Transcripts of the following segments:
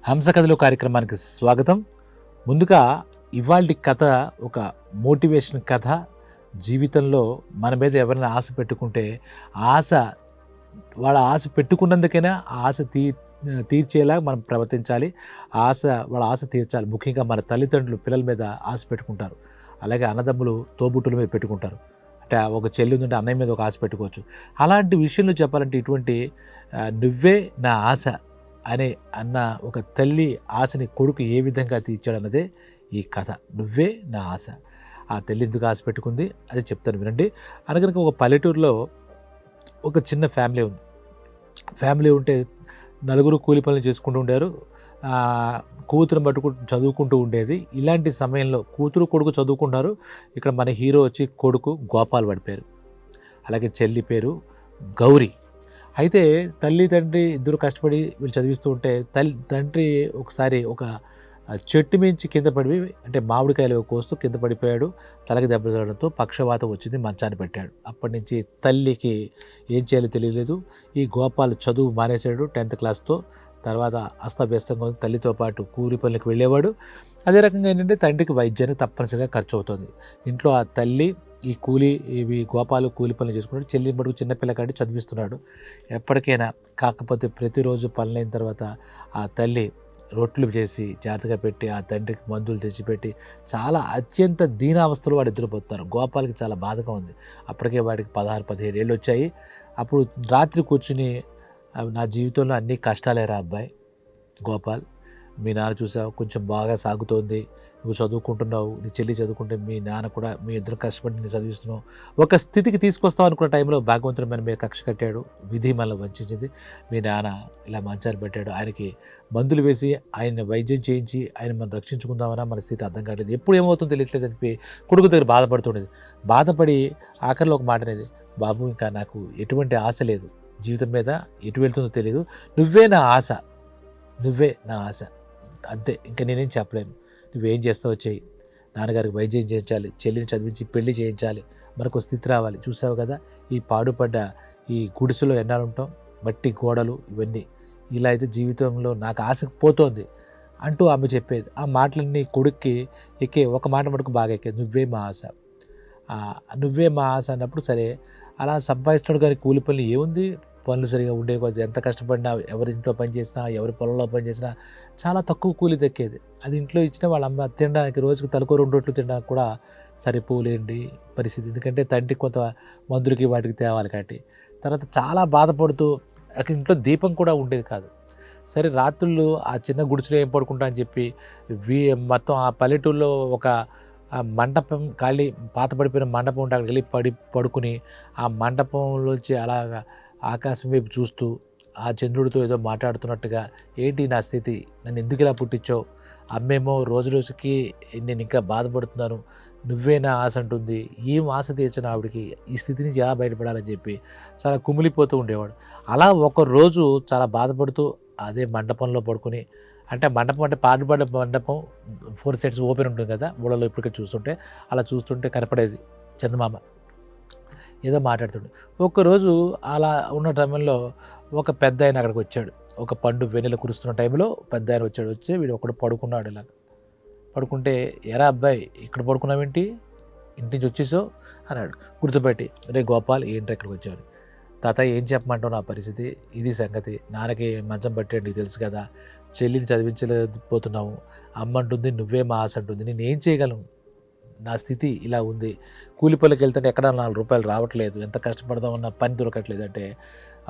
హంస కథలు కార్యక్రమానికి స్వాగతం. ముందుగా ఇవాల్టి కథ ఒక మోటివేషన్ కథ. జీవితంలో మన మీద ఎవరైనా ఆశ పెట్టుకుంటే ఆశ వాళ్ళ ఆశ పెట్టుకున్నందుకైనా ఆ ఆశ తీర్చేలా మనం ప్రవర్తించాలి. ఆశ వాళ్ళ ఆశ తీర్చాలి. ముఖ్యంగా మన తల్లిదండ్రులు పిల్లల మీద ఆశ పెట్టుకుంటారు. అలాగే అన్నదమ్ములు తోబుట్టుల మీద పెట్టుకుంటారు. అంటే ఒక చెల్లి ఉందంటే అన్నయ్య మీద ఒక ఆశ పెట్టుకోవచ్చు. అలాంటి విషయంలో చెప్పాలంటే ఇటువంటి నువ్వే నా ఆశ అనే అన్న ఒక తల్లి ఆశని కొడుకు ఏ విధంగా తీర్చాడన్నదే ఈ కథ. నువ్వే నా ఆశ. ఆ తల్లి ఎందుకు ఆశ పెట్టుకుంది అది చెప్తాను వినండి. అనగనక ఒక పల్లెటూరులో ఒక చిన్న ఫ్యామిలీ ఉంది. ఫ్యామిలీ ఉంటే నలుగురు కూలి పనులు చేసుకుంటూ ఉండారు. కూతురుని చదువుకుంటూ ఉండేది. ఇలాంటి సమయంలో కూతురు కొడుకు చదువుకుంటున్నారు. ఇక్కడ మన హీరో వచ్చి కొడుకు గోపాల్ వాడి పేరు. అలాగే చెల్లి పేరు గౌరీ. అయితే తల్లి తండ్రి ఇద్దరు కష్టపడి వీళ్ళు చదివిస్తూ ఉంటే తండ్రి ఒకసారి ఒక చెట్టు మించి కింద పడి, అంటే మామిడికాయలు కోస్తూ కింద పడిపోయాడు. తలకి దెబ్బ తగలడంతో పక్షవాతం వచ్చింది, మంచాన్ని పెట్టాడు. అప్పటి నుంచి తల్లికి ఏం చేయాలో తెలియలేదు. ఈ గోపాల్ చదువు మానేశాడు 10th క్లాస్తో. తర్వాత అస్తవ్యస్తంగా తల్లితో పాటు కూలి పనులకు వెళ్ళేవాడు. అదే రకంగా ఏంటంటే తండ్రికి వైద్యానికి తప్పనిసరిగా ఖర్చు అవుతుంది. ఇంట్లో ఆ తల్లి ఇవి గోపాలు కూలి పనులు చేసుకున్నాడు. చెల్లి మడుగు చిన్నపిల్ల కాడి చదివిస్తున్నాడు. ఎప్పటికైనా కాకపోతే ప్రతిరోజు పనులైన తర్వాత ఆ తల్లి రొట్లు చేసి జాగ్రత్తగా పెట్టి ఆ తండ్రికి మందులు తెచ్చిపెట్టి చాలా అత్యంత దీనావస్థలో వాడు ఎదురుపోతున్నారు. గోపాల్కి చాలా బాధగా ఉంది. అప్పటికే వాడికి 16-17 ఏళ్ళు వచ్చాయి. అప్పుడు రాత్రి కూర్చుని నా జీవితంలో అన్ని కష్టాలేరా అబ్బాయి గోపాల్, మీ నాన్న చూసావు కొంచెం బాగా సాగుతోంది, నువ్వు చదువుకుంటున్నావు, నీ చెల్లి చదువుకుంటే మీ నాన్న కూడా మీ ఇద్దరు కష్టపడి నేను చదివిస్తున్నావు, ఒక స్థితికి తీసుకొస్తావు అనుకున్న టైంలో భగవంతుడు మన మీద కక్ష కట్టాడు, విధి మనల్ని వంచింది. మీ నాన్న ఇలా మంచాన్ని పెట్టాడు, ఆయనకి మందులు వేసి ఆయన వైద్యం చేయించి ఆయన మనం రక్షించుకుందామన్నా మన స్థితి అర్థం కావట్లేదు, ఎప్పుడు ఏమవుతుందో తెలియట్లేదు అని చెప్పి కొడుకు దగ్గర బాధపడుతుండేది. బాధపడి ఆఖరిలో ఒక మాట అనేది, బాబు ఇంకా నాకు ఎటువంటి ఆశ లేదు, జీవితం మీద ఎటు వెళ్తుందో తెలియదు, నువ్వే నా ఆశ, నువ్వే నా ఆశ, అంతే, ఇంకా నేనేం చెప్పలేను, నువ్వేం చేస్తావో చెయ్యి, నాన్నగారికి వైద్యం చేయించాలి, చెల్లిని చదివించి పెళ్లి చేయించాలి, మనకు స్థితి రావాలి, చూసావు కదా ఈ పాడుపడ్డ ఈ గుడిసెలో ఎన్నాళ్ళు ఉంటాం, మట్టి గోడలు ఇవన్నీ, ఇలా అయితే జీవితంలో నాకు ఆశకు పోతోంది అంటూ ఆమె చెప్పేది. ఆ మాటలన్నీ కొడుక్కి ఎక్కే, ఒక మాట మటుకు బాగా ఎక్కేది, నువ్వే మా ఆశ, నువ్వే మా ఆశ అన్నప్పుడు సరే అలా సంపాదిస్తున్నాడు. కానీ కూలి పనులు ఏముంది, పనులు సరిగా ఉండే కొద్ది ఎంత కష్టపడినా, ఎవరి ఇంట్లో పని చేసినా ఎవరి పొలంలో పని చేసినా చాలా తక్కువ కూలి దక్కేది. అది ఇంట్లో ఇచ్చిన వాళ్ళ అమ్మ తినడానికి రోజుకి తలకో 2 రొట్లు తినడానికి కూడా సరిపోలేండి పరిస్థితి. ఎందుకంటే తండ్రి కొంత మందులకి వాటికి తేవాలి కాబట్టి. తర్వాత చాలా బాధపడుతూ అక్కడ ఇంట్లో దీపం కూడా ఉండేది కాదు. సరే రాత్రుళ్ళు ఆ చిన్న గుడిసెలో ఏం పడుకుంటా అని చెప్పి మొత్తం ఆ పల్లెటూరులో ఒక మండపం ఖాళీ పాత పడిపోయిన మండపం ఉంటే అక్కడికి వెళ్ళి పడుకుని ఆ మండపంలోంచి అలాగా ఆకాశం వైపు చూస్తూ ఆ చంద్రుడితో ఏదో మాట్లాడుతున్నట్టుగా, ఏంటి నా స్థితి, నన్ను ఎందుకు ఇలా పుట్టించావు, అమ్మేమో రోజు రోజుకి నేను ఇంకా బాధపడుతున్నాను, నువ్వే నా ఆశ అంటుంది, ఏం ఆశ తీర్చిన ఆవిడికి, ఈ స్థితి నుంచి ఎలా బయటపడాలని చెప్పి చాలా కుమిలిపోతూ ఉండేవాడు. అలా ఒకరోజు చాలా బాధపడుతూ అదే మండపంలో పడుకుని, అంటే మండపం అంటే పాడుపడ్డ మండపం 4 సైడ్స్ ఓపెన్ ఉంటుంది కదా, ఊళ్ళలో ఇప్పటికే చూస్తుంటే అలా చూస్తుంటే కనపడేది చందమామ ఏదో మాట్లాడుతుండే. ఒక్కరోజు అలా ఉన్న టైంలో ఒక పెద్ద ఆయన అక్కడికి వచ్చాడు. ఒక పండు వెన్నెల కురుస్తున్న టైంలో పెద్ద ఆయన వచ్చాడు. వచ్చి వీడు ఒకడు పడుకున్నాడు ఇలాగ. పడుకుంటే, ఎరా అబ్బాయి ఇక్కడ పడుకున్నావేంటి, ఇంటి నుంచి వచ్చేసావు అన్నాడు గుర్తుపెట్టి. రే గోపాల్ ఏంటి ఇక్కడికి వచ్చావు, తాత ఏం చెప్పమంటావు నా పరిస్థితి, ఇది సంగతి, నాన్నకి మంచం పట్టాడు నీకు తెలుసు కదా, చెల్లిని చదివించలేకపోతున్నావు, అమ్మ అంటుంది నువ్వే మా ఆశ అంటుంది, నేను ఏం చేయగలను, నా స్థితి ఇలా ఉంది, కూలి పనులకు వెళ్తుంటే ఎక్కడ 4 రూపాయలు రావట్లేదు, ఎంత కష్టపడదామన్నా పని దొరకట్లేదు అంటే,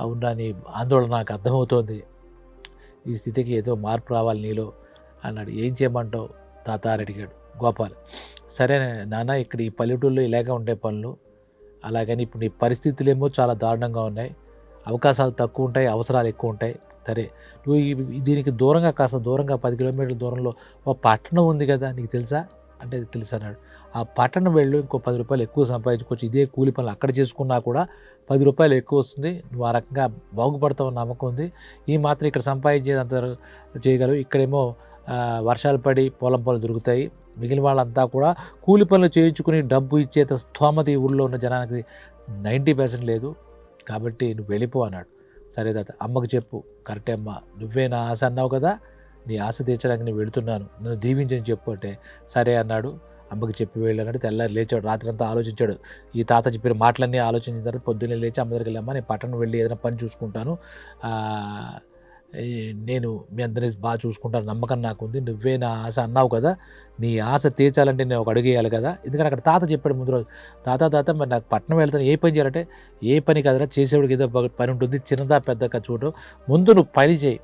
అవునా నీ ఆందోళన నాకు అర్థమవుతోంది, ఈ స్థితికి ఏదో మార్పు రావాలి నీలో అన్నాడు. ఏం చేయమంటావు తాత అని అడిగాడు గోపాల్. సరే నాన్న, ఇక్కడ ఈ పల్లెటూళ్ళలో ఇలాగే ఉంటాయి పనులు, అలాగని ఇప్పుడు నీ పరిస్థితులేమో చాలా దారుణంగా ఉన్నాయి, అవకాశాలు తక్కువ ఉంటాయి, అవసరాలు ఎక్కువ ఉంటాయి, సరే నువ్వు దీనికి దూరంగా కాస్త దూరంగా 10 కిలోమీటర్ల దూరంలో ఒక పట్టణం ఉంది కదా నీకు తెలుసా అంటే తెలుసు అన్నాడు. ఆ పట్టణం వెళ్ళు, ఇంకో 10 రూపాయలు ఎక్కువ సంపాదించుకోవచ్చు, ఇదే కూలి పనులు అక్కడ చేసుకున్నా కూడా 10 రూపాయలు ఎక్కువ వస్తుంది, నువ్వు ఆ రకంగా బాగుపడతావు నమ్మకం ఉంది, ఈ మాత్రం ఇక్కడ సంపాదించేది అంత చేయగలవు, ఇక్కడేమో వర్షాలు పడి పొలం పనులు దొరుకుతాయి, మిగిలిన వాళ్ళంతా కూడా కూలి పనులు చేయించుకుని డబ్బు ఇచ్చేంత స్తోమత ఈ ఊళ్ళో ఉన్న జనానికి 90% లేదు, కాబట్టి నువ్వు వెళ్ళిపో అన్నాడు. సరే తాత, అమ్మకు చెప్పు, కరెక్టే అమ్మ, నువ్వే నా ఆశ అన్నావు కదా, నీ ఆశ తీర్చడానికి నేను వెళుతున్నాను, నన్ను దీవించని చెప్పు అంటే సరే అన్నాడు. అమ్మకి చెప్పి వెళ్ళాడు. తెల్లారి లేచాడు, రాత్రంతా ఆలోచించాడు. ఈ తాత చెప్పిన మాటలన్నీ ఆలోచించిన తర్వాత పొద్దున్నే లేచి అమ్మ దగ్గరికి వెళ్ళమ్మా, నేను పట్టణం వెళ్ళి ఏదైనా పని చూసుకుంటాను, నేను మీ అందరినీ బాగా చూసుకుంటాను, నమ్మకం నాకుంది, నువ్వే నా ఆశ అన్నావు కదా, నీ ఆశ తీర్చాలంటే నేను ఒక అడుగు వేయాలి కదా. ఎందుకంటే అక్కడ తాత చెప్పాడు ముందు రోజు, తాత మరి నాకు పట్టణం వెళ్తాను, ఏ పని చేయాలంటే ఏ పని కదరా, చేసేవాడికి ఏదో పని ఉంటుంది, చిన్నదా పెద్దగా చూడు, ముందు నువ్వు పని చేయి,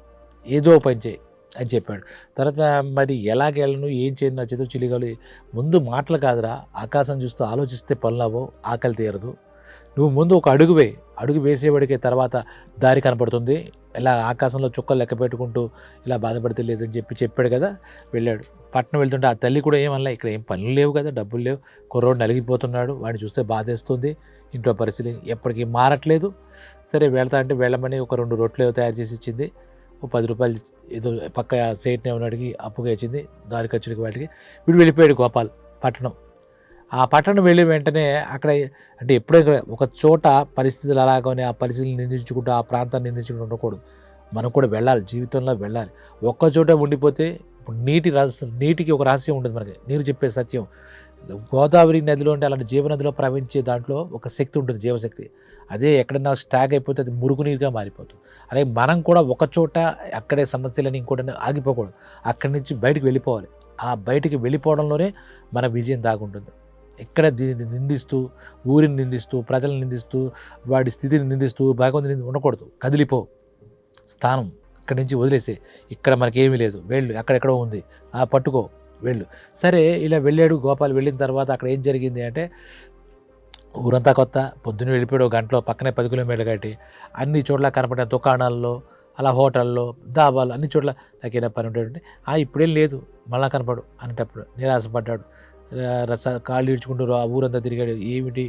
ఏదో పని చేయి అని చెప్పాడు. తర్వాత మరి ఎలాగెళ్ళను, ఏం చేయను, నా చేతులు చిలిగాలి, ముందు మాటలు కాదురా, ఆకాశం చూస్తూ ఆలోచిస్తే పనులవో, ఆకలి తీరదు, నువ్వు ముందు ఒక అడుగు వేసేవాడికి తర్వాత దారి కనపడుతుంది, ఇలా ఆకాశంలో చుక్కలు లెక్క పెట్టుకుంటూ ఇలా బాధపడితే లేదని చెప్పాడు కదా. వెళ్ళాడు. పట్టణం వెళ్తుంటే ఆ తల్లి కూడా ఏమన్నా, ఇక్కడ ఏం పనులు లేవు కదా, డబ్బులు లేవు, కుర్రోడు నలిగిపోతున్నాడు, వాడిని చూస్తే బాధేస్తుంది, ఇంట్లో పరిస్థితి ఎప్పటికీ మారట్లేదు. సరే వెళ్తా అంటే వెళ్ళమని ఒక 2 రొట్టెలు తయారు చేసి ఇచ్చింది. ఓ 10 రూపాయలు ఏదో పక్క సేట్ని ఏమని అడిగి అప్పుగా ఇచ్చింది, దారి ఖర్చులకి వాటికి. వీడు వెళ్ళిపోయాడు గోపాల్ పట్టణం. ఆ పట్టణం వెళ్ళి వెంటనే అక్కడ అంటే ఎప్పుడో ఒక చోట పరిస్థితులు అలాగని ఆ పరిస్థితులు నిందించుకుంటూ ఆ ప్రాంతాన్ని నిందించుకుంటూ ఉండకూడదు. మనం కూడా వెళ్ళాలి, జీవితంలో వెళ్ళాలి. ఒక్క చోట ఉండిపోతే ఇప్పుడు నీటికి ఒక రహస్యం ఉండదు మనకి, నీరు చెప్పే సత్యం. గోదావరి నదిలో అంటే అలాంటి జీవనదిలో ప్రవహించే దాంట్లో ఒక శక్తి ఉంటుంది, జీవశక్తి. అదే ఎక్కడన్నా స్టాక్ అయిపోతే అది మురుగునీరుగా మారిపోతుంది. అలాగే మనం కూడా ఒక చోట అక్కడే సమస్యలని ఇంకోటి ఆగిపోకూడదు, అక్కడి నుంచి బయటకు వెళ్ళిపోవాలి. ఆ బయటికి వెళ్ళిపోవడంలోనే మన విజయం దాగుంటుంది. ఎక్కడ నిందిస్తూ, ఊరిని నిందిస్తూ, ప్రజలను నిందిస్తూ, వాడి స్థితిని నిందిస్తూ, భగవంతుని ఉండకూడదు. కదిలిపో, స్థానం ఇక్కడి నుంచి వదిలేసే, ఇక్కడ మనకేమీ లేదు, వెళ్ళు, అక్కడెక్కడో ఉంది, పట్టుకో, వెళ్ళు. సరే ఇలా వెళ్ళాడు గోపాల్. వెళ్ళిన తర్వాత అక్కడ ఏం జరిగింది అంటే, ఊరంతా కొత్త, పొద్దున్న వెళ్ళిపోయాడు, గంటలో పక్కనే 10 కిలోమీటర్లు కట్టి అన్ని చోట్ల కనపడిన దుకాణాల్లో, అలా హోటల్లో, దాబాలు, అన్ని చోట్ల నాకేనా పని ఉంటాడంటే, ఇప్పుడేం లేదు, మళ్ళా కనపడు అనేటప్పుడు నిరాశపడ్డాడు. కాళ్ళు ఈడ్చుకుంటూ ఆ ఊరంతా తిరిగాడు. ఏమిటి,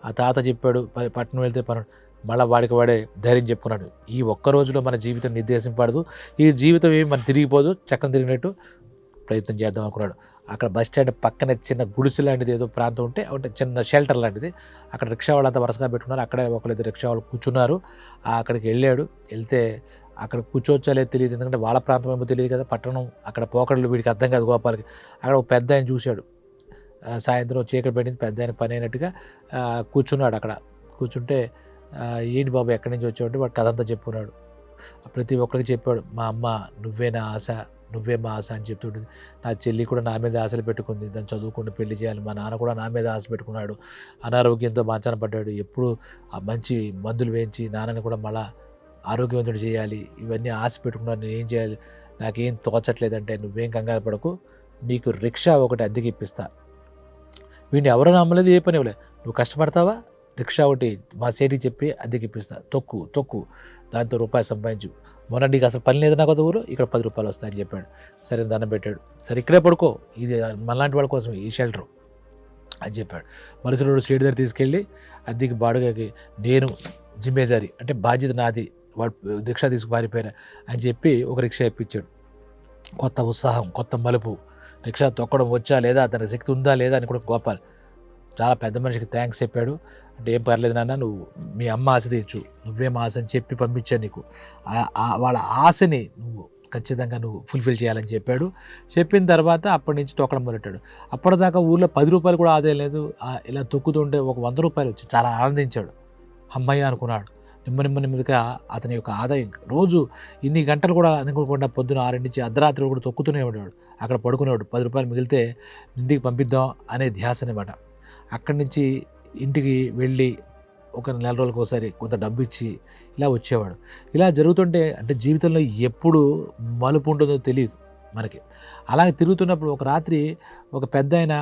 ఆ తాత చెప్పాడు పట్టణం వెళ్తే పని, మళ్ళీ వాడే ధైర్యం చెప్పుకున్నాడు. ఈ ఒక్క రోజులో మన జీవితం నిర్దేశింపడదు, ఈ జీవితం ఏమి మనం తిరిగిపోదు, చక్కన తిరిగినట్టు ప్రయత్నం చేద్దాం అనుకున్నాడు. అక్కడ బస్ స్టాండ్ పక్కన చిన్న గుడిసె లాంటిది ఏదో ప్రాంతం ఉంటే, అంటే చిన్న షెల్టర్ లాంటిది, అక్కడ రిక్షా వాళ్ళంతా వరుసగా పెట్టుకున్నారు. అక్కడే ఒకళ్ళిద్దరు రిక్షా వాళ్ళు కూర్చున్నారు. అక్కడికి వెళ్ళాడు. వెళ్తే అక్కడ కూర్చోవచ్చా లేదు తెలియదు, ఎందుకంటే వాళ్ళ ప్రాంతం ఏమో తెలియదు కదా, పట్టణం అక్కడ పోకడలు వీడికి అర్థం కాదు గోపాల్కి. అక్కడ ఒక పెద్ద ఆయన చూశాడు, సాయంత్రం చీకటి పడింది, పెద్ద ఆయన పని అయినట్టుగా కూర్చున్నాడు. అక్కడ కూర్చుంటే, ఏంటి బాబు ఎక్కడి నుంచి వచ్చావంటే వాడు కథ అంతా చెప్పుకున్నాడు. ప్రతి ఒక్కరికి చెప్పాడు, మా అమ్మ నువ్వే నా ఆశ, నువ్వే మా ఆశ అని చెప్తుంటుంది. నా చెల్లి కూడా నా మీద ఆశలు పెట్టుకుంది, దాన్ని చదువుకుంటూ పెళ్లి చేయాలి. మా నాన్న కూడా నా మీద ఆశ పెట్టుకున్నాడు, అనారోగ్యంతో మంచాన పడ్డాడు. ఎప్పుడు ఆ మంచి మందులు వేయించి నాన్నని కూడా మళ్ళా ఆరోగ్యవంతుడు చేయాలి, ఇవన్నీ ఆశ పెట్టుకున్నాను, నేను ఏం చేయాలి, నాకేం తోచట్లేదంటే, నువ్వేం కంగారు పడకు, నీకు రిక్షా ఒకటి అద్దెకి ఇప్పిస్తా. వీడిని ఎవరో నమ్మలేదు, ఏ పని ఇవ్వలేదు. నువ్వు కష్టపడతావా, రిక్షా ఒకటి మా సేటికి చెప్పి అద్దెకి ఇప్పిస్తా, తొక్కు, దాంతో రూపాయి సంపాదించు, మొన్న నీకు అసలు పని లేదు నాకు ఊరు, ఇక్కడ 10 రూపాయలు వస్తాయని చెప్పాడు. సరే దండం పెట్టాడు. సరే ఇక్కడే పడుకో, ఇది మనలాంటి వాళ్ళ కోసం ఈ షెల్టరు అని చెప్పాడు. మరుసటి రోజు స్టేట్ దగ్గర తీసుకెళ్ళి అద్దెకి బాడుగకి, నేను జిమ్మేదారి అంటే బాధ్యత నాది, వాడు రిక్షా తీసుకు పారిపోయారా అని చెప్పి ఒక రిక్షా ఇప్పించాడు. కొత్త ఉత్సాహం, కొత్త మలుపు, రిక్షా తొక్కడం వచ్చా లేదా, తన శక్తి ఉందా లేదా అని కూడా గోపాల్ చాలా పెద్ద మనిషికి థ్యాంక్స్ చెప్పాడు. అంటే ఏం పర్లేదు నాన్న, నువ్వు మీ అమ్మ ఆశ తీర్చు, నువ్వేం ఆశ అని చెప్పి పంపించాను నీకు, వాళ్ళ ఆశని నువ్వు ఖచ్చితంగా నువ్వు ఫుల్ఫిల్ చేయాలని చెప్పాడు. చెప్పిన తర్వాత అప్పటి నుంచి తొక్కడం మొదలెట్టాడు. అప్పటిదాకా ఊళ్ళో 10 రూపాయలు కూడా ఆదాయం లేదు. ఇలా తొక్కుతుంటే ఒక 100 రూపాయలు వచ్చి చాలా ఆనందించాడు. అమ్మయ్య అనుకున్నాడు. నెమ్మదిగా అతని యొక్క ఆదాయం రోజు ఇన్ని గంటలు కూడా అనుకోకుండా పొద్దున 6 నుంచి అర్ధరాత్రి కూడా తొక్కుతూనే ఉండేవాడు. అక్కడ పడుకునేవాడు. 10 రూపాయలు మిగిలితే ఇంటికి పంపిద్దాం అనే ధ్యాస అనమాట. అక్కడి నుంచి ఇంటికి వెళ్ళి ఒక నెల రోజులకు ఒకసారి కొంత డబ్బు ఇచ్చి ఇలా వచ్చేవాడు. ఇలా జరుగుతుంటే అంటే జీవితంలో ఎప్పుడు మలుపు ఉంటుందో తెలియదు మనకి. అలాగే తిరుగుతున్నప్పుడు ఒక రాత్రి ఒక పెద్ద ఆయన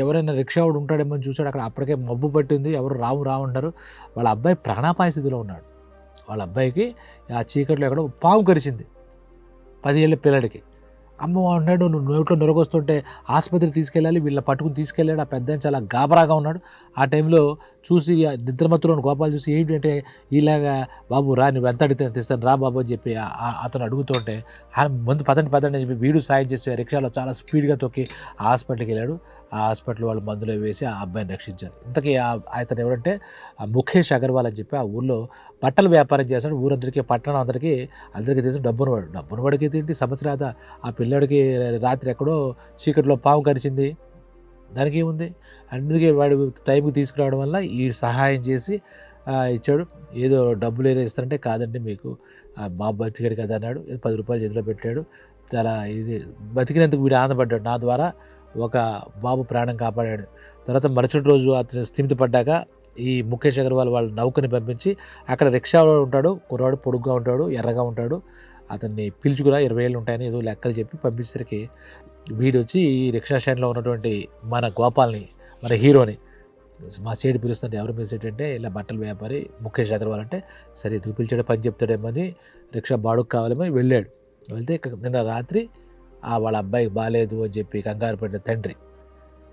ఎవరైనా రిక్షావాడు ఉంటాడేమో అని చూశాడు. అక్కడ అప్పటికే మబ్బు పట్టింది, ఎవరు రావు అంటారు. వాళ్ళ అబ్బాయి ప్రాణాపాయ స్థితిలో ఉన్నాడు. వాళ్ళ అబ్బాయికి ఆ చీకట్లో ఎక్కడో పాము కరిచింది, 10 ఏళ్ళ పిల్లడికి. అమ్మ అన్నాడు, నువ్వు నోట్లో నొరగొస్తుంటే ఆసుపత్రికి తీసుకెళ్ళాలి, వీళ్ళ పట్టుకుని తీసుకెళ్ళాడు. ఆ పెద్ద చాలా గాబరాగా ఉన్నాడు. ఆ టైంలో చూసి నిద్రమత్తులో గోపాల్ చూసి ఏంటంటే, ఇలాగా బాబు రా, నువ్వు ఎంత అడిగితే తెస్తాను రా బాబు అని చెప్పి అతను అడుగుతుంటే ముందు పదండి అని చెప్పి వీడు సాయం చేసి రిక్షాలో చాలా స్పీడ్గా తొక్కి హాస్పిటల్కి వెళ్ళాడు. ఆ హాస్పిటల్ వాళ్ళు మందులు వేసి ఆ అబ్బాయిని రక్షించారు. ఇంతకీ అతను ఎవరంటే ముఖేష్ అగర్వాల్ అని చెప్పి ఆ ఊళ్ళో బట్టల వ్యాపారం చేస్తాడు. ఊరందరికీ పట్టణం అందరికీ తెలిసి డబ్బున్నవాడికి ఏంటి సమస్య రాదా? ఆ పిల్లాడికి రాత్రి ఎక్కడో చీకట్లో పాము కరిచింది, దానికి ఏముంది? అందుకే వాడు టైంకి తీసుకురావడం వల్ల ఈ సహాయం చేసి ఇచ్చాడు. ఏదో డబ్బులు ఏదో ఇస్తారంటే, కాదండి మీకు బాబు బతికాడు కదా అన్నాడు. ఏదో 10 రూపాయలు చేతిలో పెట్టాడు. చాలా ఇది బతికినందుకు వీడు ఆనందపడ్డాడు. నా ద్వారా ఒక బాబు ప్రాణం కాపాడాడు. తర్వాత మరుసటి రోజు అతను స్థిమితపడ్డాక ఈ ముఖేష్ అగర్వాల్ వాళ్ళ నౌకని పంపించి అక్కడ రిక్షాలో ఉంటాడు. కుర్రాడు పొడుగ్గా ఉంటాడు, ఎర్రగా ఉంటాడు. అతన్ని పిలుచుకురా 20 ఏళ్ళు ఉంటాయని ఏదో లెక్కలు చెప్పి పంపించేసరికి వీడొచ్చి ఈ రిక్షా స్టాండ్లో ఉన్నటువంటి మన గోపాల్ని, మన హీరోని మా సేటు పిలుస్తుంటే, ఎవరు మీ సేటు అంటే ఇలా బట్టల వ్యాపారి ముఖేష్ అగర్వాల్ అంటే, సరే ఎందుకు పిలిచాడో పని చెప్తాడేమో అని రిక్షా బాడుకు కావాలేమో వెళ్ళాడు. వెళ్తే నిన్న రాత్రి వాళ్ళ అబ్బాయికి బాగాలేదు అని చెప్పి కంగారు పడిన తండ్రి,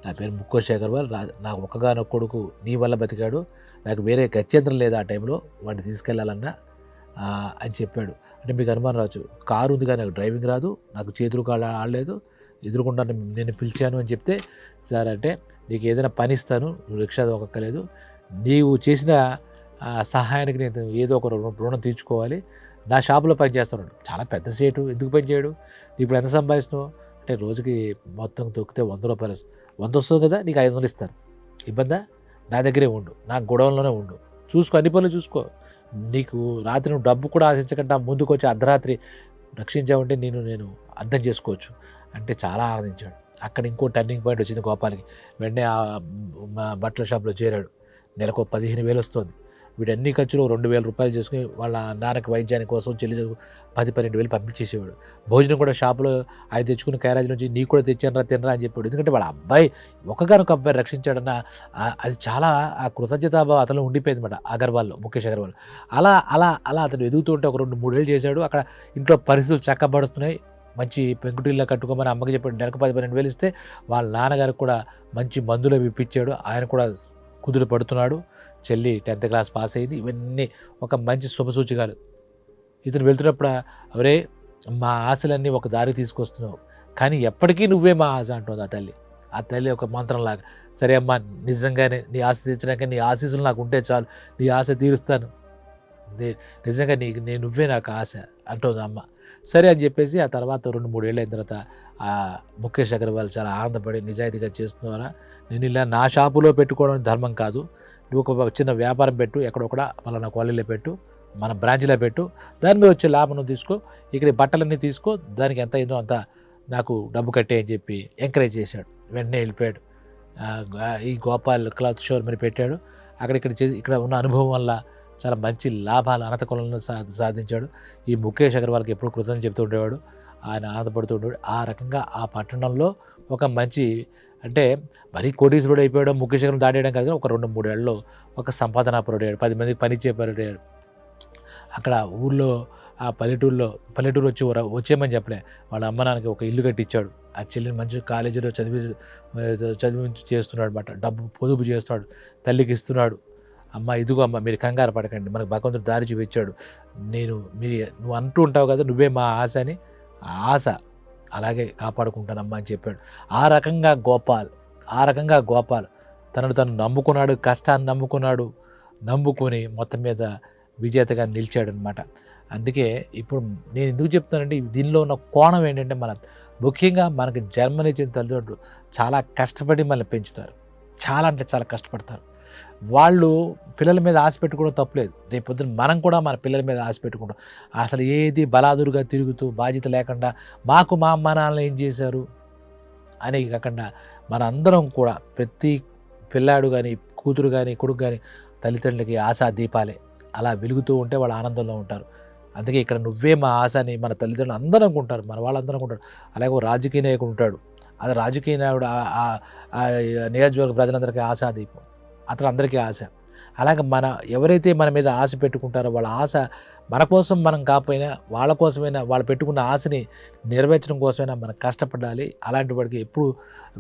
నా పేరు ముఖేష్ అగర్వాల్, నాకు ఒక్కగానొక్క కొడుకు నీ వల్ల బతికాడు, నాకు వేరే గత్యంతరం లేదు ఆ టైంలో వాడిని తీసుకెళ్లాలన్నా అని చెప్పాడు. అంటే మీకు అనుమానం రావచ్చు, కారు ఉంది కానీ నాకు డ్రైవింగ్ రాదు, నాకు చేతులు కాళ్ళు ఆడలేదు, ఎదురుకుండా నేను పిలిచాను అని చెప్తే, సార్ అంటే నీకు ఏదైనా పని ఇస్తాను, నువ్వు రిక్షా దొక్కలేదు, నీవు చేసిన సహాయానికి నేను ఏదో ఒక రుణం తీర్చుకోవాలి, నా షాపులో పని చేస్తాను. చాలా పెద్ద సేటు, ఎందుకు పని చేయడు, ఇప్పుడు ఎంత సంపాదిస్తున్నావు అంటే రోజుకి మొత్తం తొక్కితే 100 రూపాయలు 100 వస్తుంది కదా, నీకు 500 ఇస్తాను, ఇబ్బందా, నా దగ్గరే ఉండు, నా గొడవల్లోనే ఉండు, చూసుకో, అన్ని పనులు చూసుకో, నీకు రాత్రి నువ్వు డబ్బు కూడా ఆశించకుండా ముందుకు వచ్చి అర్ధరాత్రి రక్షించావంటే నేను అర్థం చేసుకోవచ్చు అంటే చాలా ఆనందించాడు. అక్కడ ఇంకో టర్నింగ్ పాయింట్ వచ్చింది గోపాల్కి. వెంటనే బట్టల షాప్లో చేరాడు. నెలకు 15,000 వస్తుంది. వీడన్ని ఖర్చులు 2,000 రూపాయలు చేసుకుని వాళ్ళ నాన్నకి వైద్యానికి కోసం చెల్లి 10-12,000 పంపించేసేవాడు. భోజనం కూడా షాపులో ఆయన తెచ్చుకున్న క్యారేజ్ నుంచి నీకు కూడా తెచ్చానరా తినరా అని చెప్పాడు. ఎందుకంటే వాళ్ళ అబ్బాయి ఒక్కగానొక అబ్బాయి రక్షించాడన్న అది చాలా ఆ కృతజ్ఞతాభావం అతను ఉండిపోయింది అనమాట అగర్వాల్లో, ముఖేష్ అగర్వాల్. అలా అలా అలా అతను ఎదుగుతూ ఉంటే ఒక 2-3 ఏళ్ళు చేశాడు. అక్కడ ఇంట్లో పరిస్థితులు చక్కబడుతున్నాయి. మంచి పెంకుటిల్లా కట్టుకోమని అమ్మకి చెప్పాడు. నెలకు 10-12,000 ఇస్తే వాళ్ళ నాన్నగారికి కూడా మంచి మందులు ఇప్పించాడు. ఆయన కూడా కుదురు పడుతున్నాడు. చెల్లి 10th క్లాస్ పాస్ అయింది. ఇవన్నీ ఒక మంచి శుభసూచకాలు. ఇతను వెళ్తున్నప్పుడు, అవరే మా ఆశలన్నీ ఒక దారి తీసుకొస్తున్నావు, కానీ ఎప్పటికీ నువ్వే మా ఆశ అంటుంది ఆ తల్లి ఒక మంత్రంలాగా. సరే అమ్మా, నిజంగానే నీ ఆశ తీర్చడానికి నీ ఆశీస్సులు నాకు ఉంటే చాలు, నీ ఆశ తీరుస్తాను, నిజంగా నువ్వే నాకు ఆశ అంటుంది అమ్మ. సరే అని చెప్పేసి ఆ తర్వాత 2-3 ఏళ్ళు అయిన తర్వాత ఆ ముఖేష్ అగర్వాల్ చాలా ఆనందపడి, నిజాయితీగా చేస్తున్నారా, నేను ఇలా నా షాపులో పెట్టుకోవడం ధర్మం కాదు, నువ్వు ఒక చిన్న వ్యాపారం పెట్టు, ఎక్కడొక్కడ పలానా కాలనీలో పెట్టు, మన బ్రాంచ్లో పెట్టు, దాని మీద వచ్చే లాభం తీసుకో, ఇక్కడ బట్టలన్నీ తీసుకో, దానికి ఎంత అయిందో అంత నాకు డబ్బు కట్టే అని చెప్పి ఎంకరేజ్ చేశాడు. వెంటనే వెళ్ళిపోయాడు. ఈ గోపాల్ క్లాత్ షోరూమ్ పెట్టాడు. ఇక్కడ ఉన్న అనుభవం వల్ల చాలా మంచి లాభాలు అనంతకులంలో సాధించాడు. ఈ ముఖేష్ అగర్వాల్కి ఎప్పుడు కృతజ్ఞతలు చెప్తూ ఉండేవాడు, ఆయన ఆనందపడుతూ ఉండేవాడు. ఆ రకంగా ఆ పట్టణంలో ఒక మంచి, అంటే మరీ కోటీశ్వరుడు అయిపోయాడు, ముఖేష్ అగర్వాల్ దాటేయడం కాదు, ఒక 2-3 ఏళ్ళలో ఒక సంపాదనాపరుడయ్యాడు, 10 మందికి పని ఇచ్చేపరుడయ్యాడు. అక్కడ ఊళ్ళో ఆ పల్లెటూరు వచ్చేయమని చెప్పలే, వాళ్ళ అమ్మ నాన్నకి ఒక ఇల్లు కట్టించాడు. ఆ చెల్లిని మంచి కాలేజీలో చదివి చేస్తున్నాడు అనమాట. డబ్బు పొదుపు చేస్తున్నాడు, తల్లికి ఇస్తున్నాడు. అమ్మ ఇదిగో అమ్మ, మీరు కంగారు పడకండి, మనకు భగవంతుడు దారి చూపించాడు, నువ్వు అంటూ ఉంటావు కదా నువ్వే మా ఆశ అని, ఆ ఆశ అలాగే కాపాడుకుంటానమ్మా అని చెప్పాడు. ఆ రకంగా గోపాల్ తనను తను నమ్ముకున్నాడు, కష్టాన్ని నమ్ముకొని మొత్తం మీద విజేతగా నిలిచాడనమాట. అందుకే ఇప్పుడు నేను ఎందుకు చెప్తానంటే, దీనిలో ఉన్న కోణం ఏంటంటే, ముఖ్యంగా మనకి జన్మనిచ్చిన తల్లిదండ్రులు చాలా కష్టపడి మనల్ని పెంచుతారు, చాలా అంటే చాలా కష్టపడతారు. వాళ్ళు పిల్లల మీద ఆశ పెట్టుకోవడం తప్పులేదు. రేపొద్దున మనం కూడా మన పిల్లల మీద ఆశ పెట్టుకుంటాం. అసలు ఏది బలాదురుగా తిరుగుతూ బాధ్యత లేకుండా మా అమ్మ నాన్నలు ఏం చేశారు అని కాకుండా, మన అందరం కూడా ప్రతి పిల్లాడు కానీ, కూతురు కానీ, కొడుకు కానీ తల్లిదండ్రులకి ఆశా దీపాలే. అలా వెలుగుతూ ఉంటే వాళ్ళు ఆనందంలో ఉంటారు. అందుకే ఇక్కడ నువ్వే మా ఆశ అని మన తల్లిదండ్రులు అందరూ అనుకుంటారు, మన వాళ్ళందరూ అనుకుంటారు. అలాగే ఒక రాజకీయ నాయకుడు ఉంటాడు, అది రాజకీయ నాయకుడు ఆ నియోజకవర్గ ప్రజలందరికీ ఆశాదీపం, అతను అందరికీ ఆశ. అలాగే ఎవరైతే మన మీద ఆశ పెట్టుకుంటారో వాళ్ళ ఆశ మన కోసం మనం కాకపోయినా వాళ్ళ కోసమైనా, వాళ్ళు పెట్టుకున్న ఆశని నెరవేర్చడం కోసమైనా మనం కష్టపడాలి. అలాంటి వాడికి ఎప్పుడు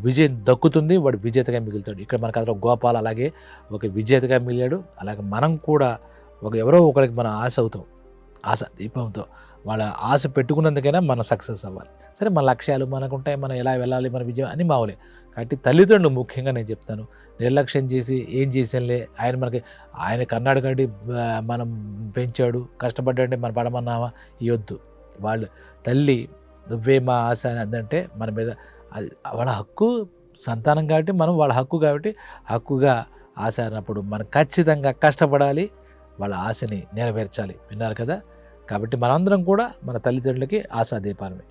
విజయం దక్కుతుంది, వాడు విజేతగా మిగులుతాడు. ఇక్కడ మనకు అతను గోపాల్ అలాగే ఒక విజేతగా మిగిలాడు. అలాగే మనం కూడా ఎవరో ఒకరికి మనం ఆశ అవుతాం, ఆశ దీపంతో వాళ్ళ ఆశ పెట్టుకున్నందుకైనా మనం సక్సెస్ అవ్వాలి. సరే మన లక్ష్యాలు మనకుంటాయి, మనం ఎలా వెళ్ళాలి, మన విజయం అని మామూలే. కాబట్టి తల్లిదండ్రులు ముఖ్యంగా నేను చెప్తాను, నిర్లక్ష్యం చేసి ఏం చేసాంలే ఆయన కన్నాడు కాబట్టి మనం పెంచాడు, కష్టపడ్డాడంటే మనం పడమన్నామా ఇయొద్దు. వాళ్ళు తల్లి నువ్వే మా ఆశ అని అందంటే మన మీద అది వాళ్ళ హక్కు, సంతానం కాబట్టి మనం వాళ్ళ హక్కు కాబట్టి హక్కుగా ఆశ అన్నప్పుడు మనం ఖచ్చితంగా కష్టపడాలి, వాళ్ళ ఆశని నెరవేర్చాలి. విన్నారు కదా? కాబట్టి మనందరం కూడా మన తల్లిదండ్రులకి ఆశాదీపాలమే.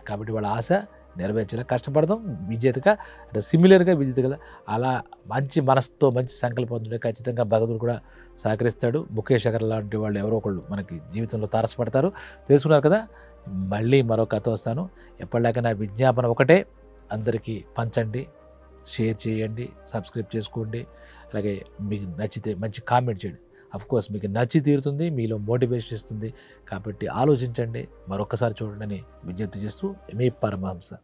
కాబట్టి వాళ్ళ ఆశ నెరవేర్చేలా కష్టపడదాం, విజేతగా అంటే సిమిలర్గా విజేత కదా, అలా మంచి మనసుతో మంచి సంకల్పంతో ఖచ్చితంగా భగవంతుడు కూడా సహకరిస్తాడు. ముఖేష్ అగర్ లాంటి వాళ్ళు ఎవరో ఒకళ్ళు మనకి జీవితంలో తారసపడతారు. తెలుసుకున్నారు కదా? మళ్ళీ మరో కథ వస్తాను. ఎప్పటిలాగా నా విజ్ఞాపన ఒకటే, అందరికీ పంచండి, షేర్ చేయండి, సబ్స్క్రైబ్ చేసుకోండి. అలాగే మీకు నచ్చితే మంచి కామెంట్ చేయండి. అఫ్కోర్స్ మీకు నచ్చి తీరుతుంది, మీలో మోటివేషన్ ఇస్తుంది. కాబట్టి ఆలోచించండి, మరొకసారి చూడండి అని విజ్ఞప్తి చేస్తూ మీ పరమహంస.